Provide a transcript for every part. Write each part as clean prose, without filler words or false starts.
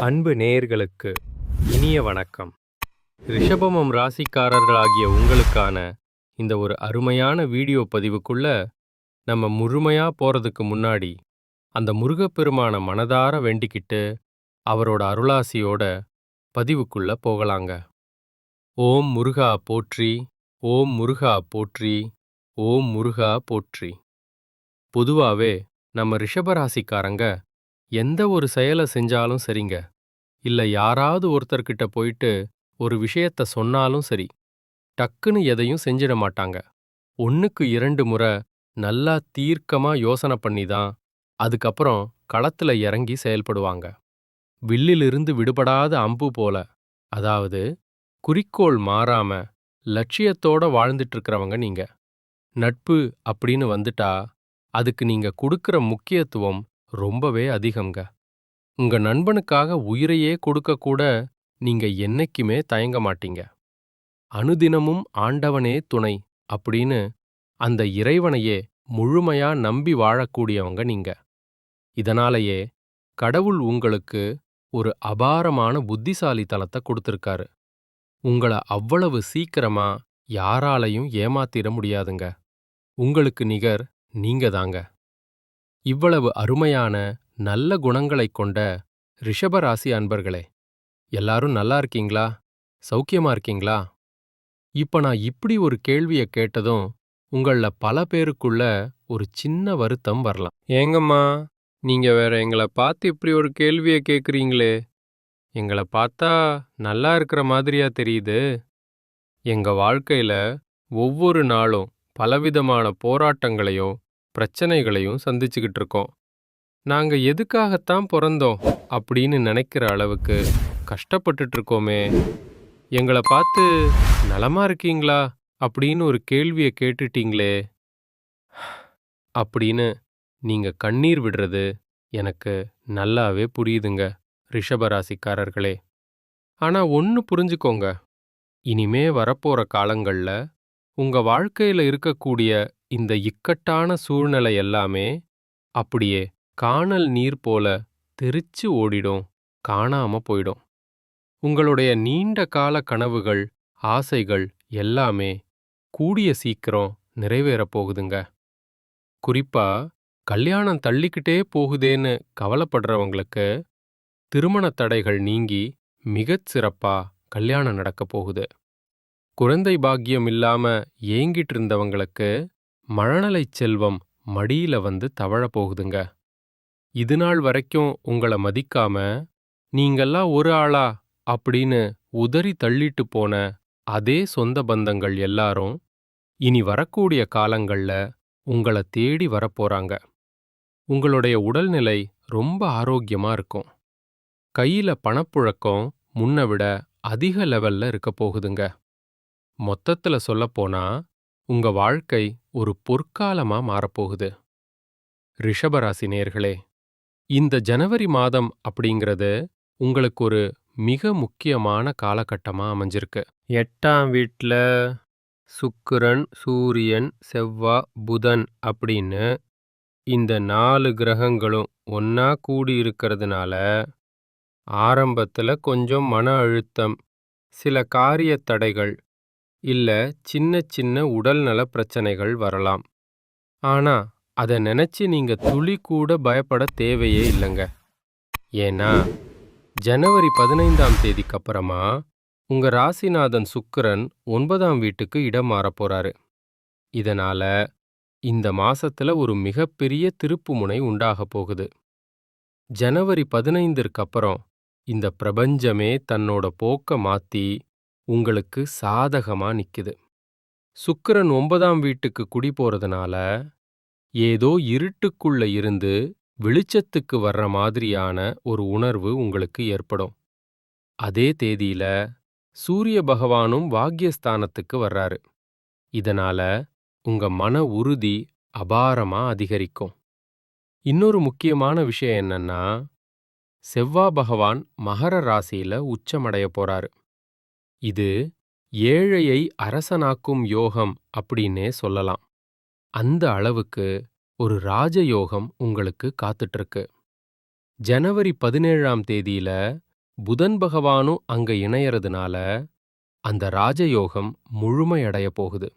அன்பு நேயர்களுக்கு இனிய வணக்கம். ரிஷபமம் ராசிக்காரர்களாகிய உங்களுக்கான இந்த ஒரு அருமையான வீடியோ பதிவுக்குள்ள நம்ம முழுமையா போறதுக்கு முன்னாடி அந்த முருகப்பெருமான மனதார வேண்டிக்கிட்டு அவரோட அருளாசியோட பதிவுக்குள்ள போகலாங்க. ஓம் முருகா போற்றி, ஓம் முருகா போற்றி, ஓம் முருகா போற்றி. பொதுவாவே நம்ம ரிஷபராசிக்காரங்க எந்த ஒரு செயலை செஞ்சாலும் சரிங்க, இல்ல யாராவது ஒருத்தர்கிட்ட போயிட்டு ஒரு விஷயத்த சொன்னாலும் சரி, டக்குன்னு எதையும் செஞ்சிட மாட்டாங்க. ஒன்னுக்கு 2 முறை நல்லா தீர்க்கமா யோசனை பண்ணி தான் அதுக்கப்புறம் களத்துல இறங்கி செயல்படுவாங்க. வில்லிலிருந்து விடுபடாத அம்பு போல, அதாவது குறிக்கோள் மாறாம லட்சியத்தோட வாழ்ந்துட்டு இருக்கிறவங்க நீங்க. நட்பு அப்படின்னு வந்துட்டா அதுக்கு நீங்க கொடுக்கிற முக்கியத்துவம் ரொம்பவே அதிகங்க. உங்க நண்பனுக்காக உயிரையே கொடுக்க கூட நீங்க என்னைக்குமே தயங்க மாட்டீங்க. அனுதினமும் ஆண்டவனே துணை அப்படின்னு அந்த இறைவனையே முழுமையா நம்பி வாழக்கூடியவங்க நீங்க. இதனாலேயே கடவுள் உங்களுக்கு ஒரு அபாரமான புத்திசாலித்தனத்தை கொடுத்திருக்காரு. உங்கள அவ்வளவு சீக்கிரமா யாராலையும் ஏமாத்திட முடியாதுங்க. உங்களுக்கு நிகர் நீங்க தாங்க. இவ்வளவு அருமையான நல்ல குணங்களைக் கொண்ட ரிஷபராசி அன்பர்களே, எல்லாரும் நல்லா இருக்கீங்களா? சௌக்கியமா இருக்கீங்களா? இப்ப நான் இப்படி ஒரு கேள்விய கேட்டதும் உங்கள பல பேருக்குள்ள ஒரு சின்ன வருத்தம் வரலாம். ஏங்கம்மா, நீங்க வேற எங்கள பார்த்து இப்படி ஒரு கேள்விய கேக்குறீங்களே? எங்கள பார்த்தா நல்லா இருக்கிற மாதிரியா தெரியுது? எங்க வாழ்க்கையில ஒவ்வொரு நாளும் பலவிதமான போராட்டங்களையும் பிரச்சனைகளையும் சந்திச்சுக்கிட்டு இருக்கோம். நாங்க எதுக்காகத்தான் பிறந்தோம் அப்படின்னு நினைக்கிற அளவுக்கு கஷ்டப்பட்டுட்டு இருக்கோமே. எங்கள பார்த்து நலமா இருக்கீங்களா அப்படின்னு ஒரு கேள்விய கேட்டுட்டீங்களே அப்படின்னு நீங்க கண்ணீர் விடுறது எனக்கு நல்லாவே புரியுதுங்க ரிஷபராசிக்காரர்களே. ஆனா ஒன்னு புரிஞ்சுக்கோங்க, இனிமே வரப்போற காலங்கள்ல உங்க வாழ்க்கையில இருக்கக்கூடிய இந்த இக்கட்டான சூழ்நிலை எல்லாமே அப்படியே கானல் நீர் போல தெறிச்சு ஓடிடும், காணாம போயிடும். உங்களுடைய நீண்ட கால கனவுகள், ஆசைகள் எல்லாமே கூடிய சீக்கிரம் நிறைவேறப் போகுதுங்க. குறிப்பா கல்யாணம் தள்ளிக்கிட்டே போகுதேன்னு கவலைப்படுறவங்களுக்கு திருமண தடைகள் நீங்கி மிகச் சிறப்பா கல்யாணம் நடக்கப் போகுது. குழந்தை பாக்கியம் இல்லாம ஏங்கிட்டு இருந்தவங்களுக்கு மழலைச் செல்வம் மடியில வந்து தவழப் போகுதுங்க. இதுநாள் வரைக்கும் உங்கள மதிக்காம, நீங்கெல்லாம் ஒரு ஆளா அப்படின்னு உதறி தள்ளிட்டு போன அதே சொந்த பந்தங்கள் எல்லாரும் இனி வரக்கூடிய காலங்கள்ல உங்கள தேடி வரப்போறாங்க. உங்களுடைய உடல்நிலை ரொம்ப ஆரோக்கியமா இருக்கும். கையில பணப்புழக்கம் முன்ன விட அதிக லெவல்ல இருக்க போகுதுங்க. மொத்தத்துல சொல்லப்போனா உங்க வாழ்க்கை ஒரு பொற்காலமா மாறப்போகுது. ரிஷபராசி நேயர்களே, இந்த ஜனவரி மாதம் அப்படிங்கிறது உங்களுக்கு ஒரு மிக முக்கியமான காலகட்டமா அமைஞ்சிருக்கு. 8ஆம் வீட்ல சுக்கிரன், சூரியன், செவ்வாய், புதன் அப்படின்னு இந்த 4 கிரகங்களும் ஒன்னா கூடி இருக்கிறதுனால ஆரம்பத்துல கொஞ்சம் மன அழுத்தம், சில காரிய தடைகள், இல்ல சின்ன சின்ன உடல்நல பிரச்சனைகள் வரலாம். ஆனா அதை நினைச்சு நீங்க துளி கூட பயப்பட தேவையே இல்லைங்க. ஏன்னா ஜனவரி 15ஆம் தேதிக்கு அப்புறமா உங்க ராசிநாதன் சுக்கிரன் 9ஆம் வீட்டுக்கு இடம் மாறப் போறாரு. இதனால இந்த மாசத்துல ஒரு மிகப்பெரிய திருப்புமுனை உண்டாகப் போகுது. ஜனவரி 15ற்கு அப்புறம் இந்த பிரபஞ்சமே தன்னோட போக்க மாத்தி உங்களுக்கு சாதகமா நிக்குது. சுக்கிரன் 9ஆம் வீட்டுக்கு குடி போறதுனால ஏதோ இருட்டுக்குள்ள இருந்து வெளிச்சத்துக்கு வர்ற மாதிரியான ஒரு உணர்வு உங்களுக்கு ஏற்படும். அதே தேதியில சூரிய பகவானும் பாக்யஸ்தானத்துக்கு வர்றாரு. இதனால உங்க மன உறுதி அபாரமா அதிகரிக்கும். இன்னொரு முக்கியமான விஷயம் என்னன்னா, செவ்வாய் பகவான் மகர ராசியில உச்சமடைய போறாரு. இது ஏழையை அரசனாக்கும் யோகம் அப்படின்னே சொல்லலாம். அந்த அளவுக்கு ஒரு ராஜயோகம் உங்களுக்கு காத்துட்டு இருக்கு. ஜனவரி 17ஆம் தேதியில புதன் பகவானும் அங்க இணையறதுனால அந்த ராஜயோகம் முழுமையடைய போகுது.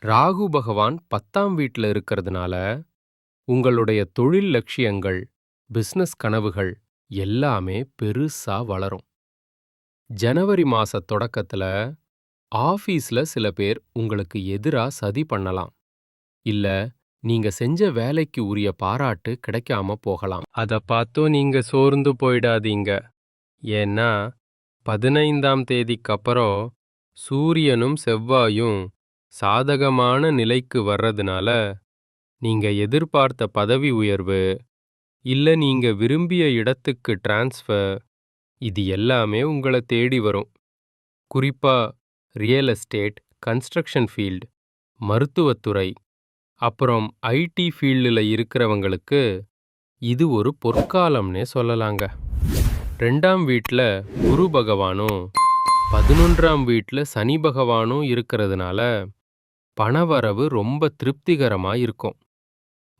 ராகு பகவான் 10ஆம் வீட்ல இருக்கிறதுனால உங்களுடைய தொழில் லட்சியங்கள், பிசினஸ் கனவுகள் எல்லாமே பெருசா வளரும். ஜனவரி மாச தொடக்கத்துல ஆபீஸ்ல சில பேர் உங்களுக்கு எதிரா சதி பண்ணலாம். இல்ல நீங்க செஞ்ச வேலைக்கு உரிய பாராட்டு கிடைக்காம போகலாம். அத பார்த்தும் நீங்க சோர்ந்து போயிடாதீங்க. ஏன்னா 15ஆம் தேதிக்கு அப்புறம் சூரியனும் செவ்வாயும் சாதகமான நிலைக்கு வர்றதுனால நீங்க எதிர்பார்த்த பதவி உயர்வு, இல்ல நீங்க விரும்பிய இடத்துக்கு டிரான்ஸ்ஃபர், இது எல்லாமே உங்கள தேடி வரும். குறிப்பா ரியல் எஸ்டேட், கன்ஸ்ட்ரக்ஷன் ஃபீல்ட், மருத்துவத்துறை, அப்புறம் ஐடி ஃபீல்டுல இருக்கிறவங்களுக்கு இது ஒரு பொற்காலம்னே சொல்லலாங்க. 2ஆம் வீட்ல குரு பகவானும் 11ஆம் வீட்ல சனி பகவானும் இருக்கிறதுனால பணவரவு ரொம்ப திருப்திகரமா இருக்கும்.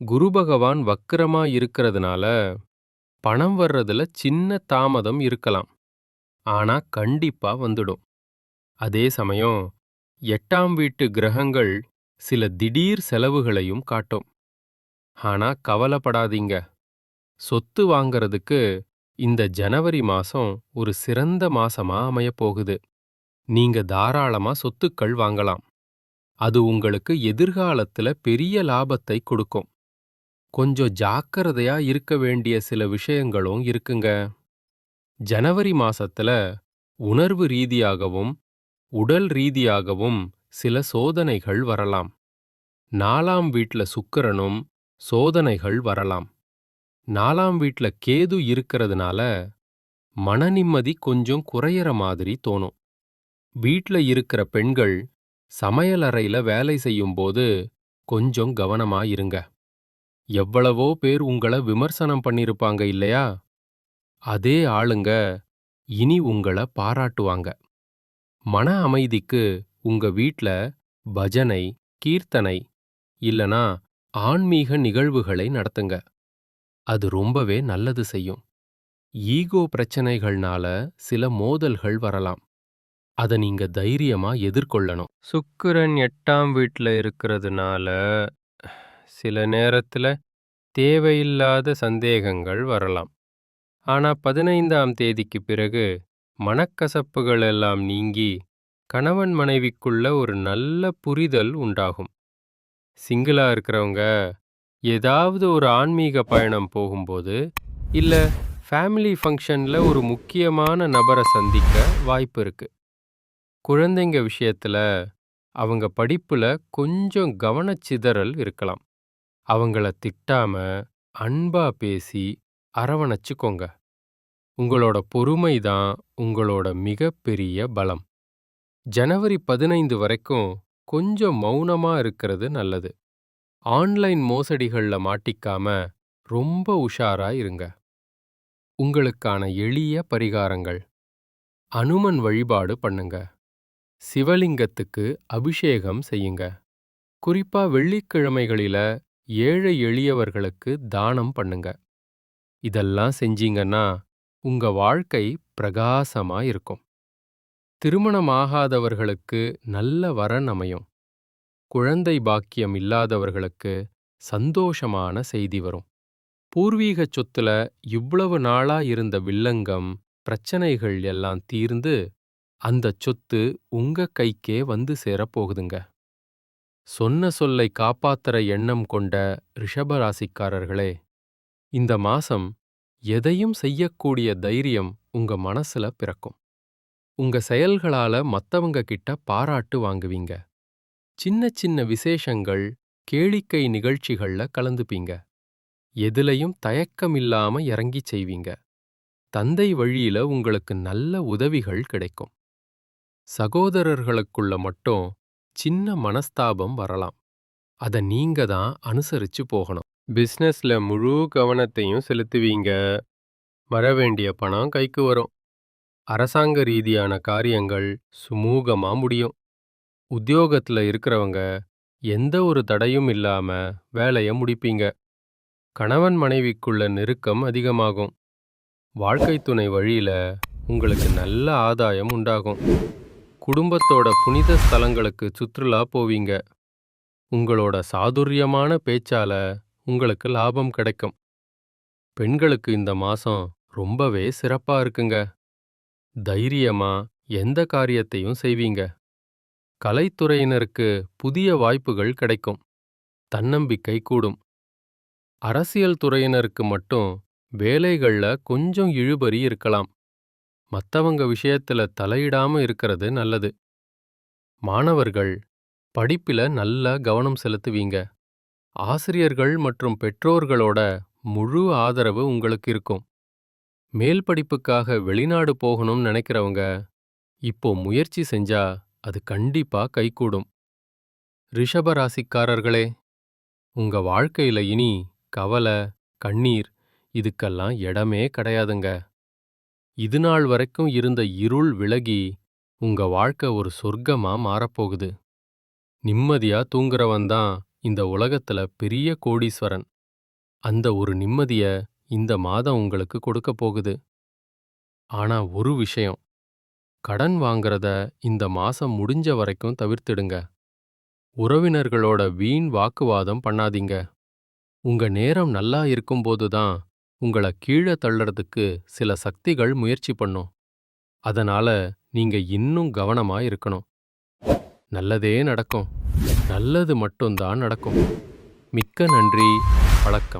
குரு பகவான் வக்கிரமா இருக்கிறதுனால பணம் வர்றதுல சின்ன தாமதம் இருக்கலாம். ஆனா கண்டிப்பா வந்துடும். அதே சமயம் 8ஆம் வீட்டு கிரகங்கள் சில திடீர் செலவுகளையும் காட்டும். ஆனா கவலைப்படாதீங்க. சொத்து வாங்கறதுக்கு இந்த ஜனவரி மாசம் ஒரு சிறந்த மாசமா அமையப் போகுது. நீங்க தாராளமா சொத்துக்கள் வாங்கலாம். அது உங்களுக்கு எதிர்காலத்துல பெரிய லாபத்தை கொடுக்கும். கொஞ்சம் ஜாக்கிரதையா இருக்க வேண்டிய சில விஷயங்களும் இருக்குங்க. ஜனவரி மாசத்துல உணர்வு ரீதியாகவும் உடல் ரீதியாகவும் சில சோதனைகள் வரலாம். 4ஆம் வீட்ல சுக்கிரனும் சோதனைகள் வரலாம். 4ஆம் வீட்ல கேது இருக்கிறதுனால மனநிம்மதி கொஞ்சம் குறையற மாதிரி தோணும். வீட்ல இருக்கிற பெண்கள் சமையலறையில வேலை செய்யும்போது கொஞ்சம் கவனமா இருங்க. எவ்வளவோ பேர் உங்கள விமர்சனம் பண்ணிருப்பாங்க இல்லையா? அதே ஆளுங்க இனி உங்கள பாராட்டுவாங்க. மன அமைதிக்கு உங்க வீட்ல பஜனை, கீர்த்தனை இல்லனா ஆன்மீக நிகழ்வுகளை நடத்துங்க. அது ரொம்பவே நல்லது செய்யும். ஈகோ பிரச்சனைகள்னால சில மோதல்கள் வரலாம். அத நீங்க தைரியமா எதிர்கொள்ளணும். சுக்கிரன் 8ஆம் வீட்ல இருக்கிறதுனால சில நேரத்துல தேவையில்லாத சந்தேகங்கள் வரலாம். ஆனா 15ஆம் தேதிக்கு பிறகு மனக்கசப்புகள் எல்லாம் நீங்கி கணவன் மனைவிக்குள்ள ஒரு நல்ல புரிதல் உண்டாகும். சிங்கிளா இருக்கிறவங்க ஏதாவது ஒரு ஆன்மீக பயணம் போகும்போது இல்ல ஃபேமிலி ஃபங்க்ஷன்ல ஒரு முக்கியமான நபரை சந்திக்க வாய்ப்பு இருக்கு. குழந்தைங்க விஷயத்துல அவங்க படிப்புல கொஞ்சம் கவனச்சிதறல் இருக்கலாம். அவங்கள திட்டாம அன்பா பேசி அரவணைச்சுக்கோங்க. உங்களோட பொறுமை தான் உங்களோட மிகப்பெரிய பலம். ஜனவரி 15 வரைக்கும் கொஞ்சம் மௌனமா இருக்கிறது நல்லது. ஆன்லைன் மோசடிகள்ல மாட்டிக்காம ரொம்ப உஷாரா இருங்க. உங்களுக்கான எளிய பரிகாரங்கள்: அனுமன் வழிபாடு பண்ணுங்க. சிவலிங்கத்துக்கு அபிஷேகம் செய்யுங்க. குறிப்பா வெள்ளிக்கிழமைகளில ஏழை எளியவர்களுக்கு தானம் பண்ணுங்க. இதெல்லாம் செஞ்சீங்கன்னா உங்க வாழ்க்கை பிரகாசமா இருக்கும். திருமணமாகாதவர்களுக்கு நல்ல வரன் அமையும். குழந்தை பாக்கியம் இல்லாதவர்களுக்கு சந்தோஷமான செய்தி வரும். பூர்வீக சொத்துல இவ்வளவு நாளா இருந்த வில்லங்கம், பிரச்சனைகள் எல்லாம் தீர்ந்து அந்தச் சொத்து உங்க கைக்கே வந்து சேரப் போகுதுங்க. சொன்ன சொல்லை காப்பாத்துற எண்ணம் கொண்ட ரிஷபராசிக்காரர்களே, இந்த மாசம் எதையும் செய்யக்கூடிய தைரியம் உங்க மனசுல பிறக்கும். உங்க செயல்களால மத்தவங்க கிட்ட பாராட்டு வாங்குவீங்க. சின்ன சின்ன விசேஷங்கள், கேளிக்கை நிகழ்ச்சிகள்ல கலந்துப்பீங்க. எதுலயும் தயக்கமில்லாம இறங்கிச் செய்வீங்க. தந்தை வழியில உங்களுக்கு நல்ல உதவிகள் கிடைக்கும். சகோதரர்களுக்குள்ள மட்டும் சின்ன மனஸ்தாபம் வரலாம். அத நீங்க தான் அனுசரிச்சு போகணும். பிசினஸ்ல முழு கவனத்தையும் செலுத்துவீங்க. வரவேண்டிய பணம் கைக்கு வரும். அரசாங்க ரீதியான காரியங்கள் சுமூகமா முடியும். உத்தியோகத்துல இருக்கிறவங்க எந்த ஒரு தடையும் இல்லாம வேலைய முடிப்பீங்க. கணவன் மனைவிக்குள்ள நெருக்கம் அதிகமாகும். வாழ்க்கைத் துணை வழியில உங்களுக்கு நல்ல ஆதாயம் உண்டாகும். குடும்பத்தோட புனித ஸ்தலங்களுக்கு சுற்றுலா போவீங்க. உங்களோட சாதுரியமான பேச்சால உங்களுக்கு லாபம் கிடைக்கும். பெண்களுக்கு இந்த மாசம் ரொம்பவே சிறப்பா இருக்குங்க. தைரியமா எந்த காரியத்தையும் செய்வீங்க. கலைத்துறையினருக்கு புதிய வாய்ப்புகள் கிடைக்கும். தன்னம்பிக்கை கூடும். அரசியல் துறையினருக்கு மட்டும் வேலைகள்ல கொஞ்சம் இழுபறி இருக்கலாம். மத்தவங்க விஷயத்துல தலையிடாம இருக்கிறது நல்லது. மாணவர்கள் படிப்பில நல்லா கவனம் செலுத்துவீங்க. ஆசிரியர்கள் மற்றும் பெற்றோர்களோட முழு ஆதரவு உங்களுக்கு இருக்கும். மேல் படிப்புக்காக வெளிநாடு போகணும்னு நினைக்கிறவங்க இப்போ முயற்சி செஞ்சா அது கண்டிப்பா கைகூடும். ரிஷப ராசிக்காரர்களே, உங்க வாழ்க்கையில இனி கவலை, கண்ணீர் இதுக்கெல்லாம் இடமே கிடையாதுங்க. இதுநாள் வரைக்கும் இருந்த இருள் விலகி உங்க வாழ்க்கை ஒரு சொர்க்கமா மாறப்போகுது. நிம்மதியா தூங்குறவன் தான் இந்த உலகத்துல பெரிய கோடீஸ்வரன். அந்த ஒரு நிம்மதிய இந்த மாதம் உங்களுக்கு கொடுக்க போகுது. ஆனா ஒரு விஷயம், கடன் வாங்குறத இந்த மாசம் முடிஞ்ச வரைக்கும் தவிர்த்திடுங்க. உறவினர்களோட வீண் வாக்குவாதம் பண்ணாதீங்க. உங்க நேரம் நல்லா இருக்கும்போது தான் உங்கள கீழ தள்ளறதுக்கு சில சக்திகள் முயற்சி பண்ணும். அதனால நீங்க இன்னும் கவனமா இருக்கணும். நல்லதே நடக்கும். நல்லது மட்டும்தான் நடக்கும். மிக்க நன்றி. வணக்கம்.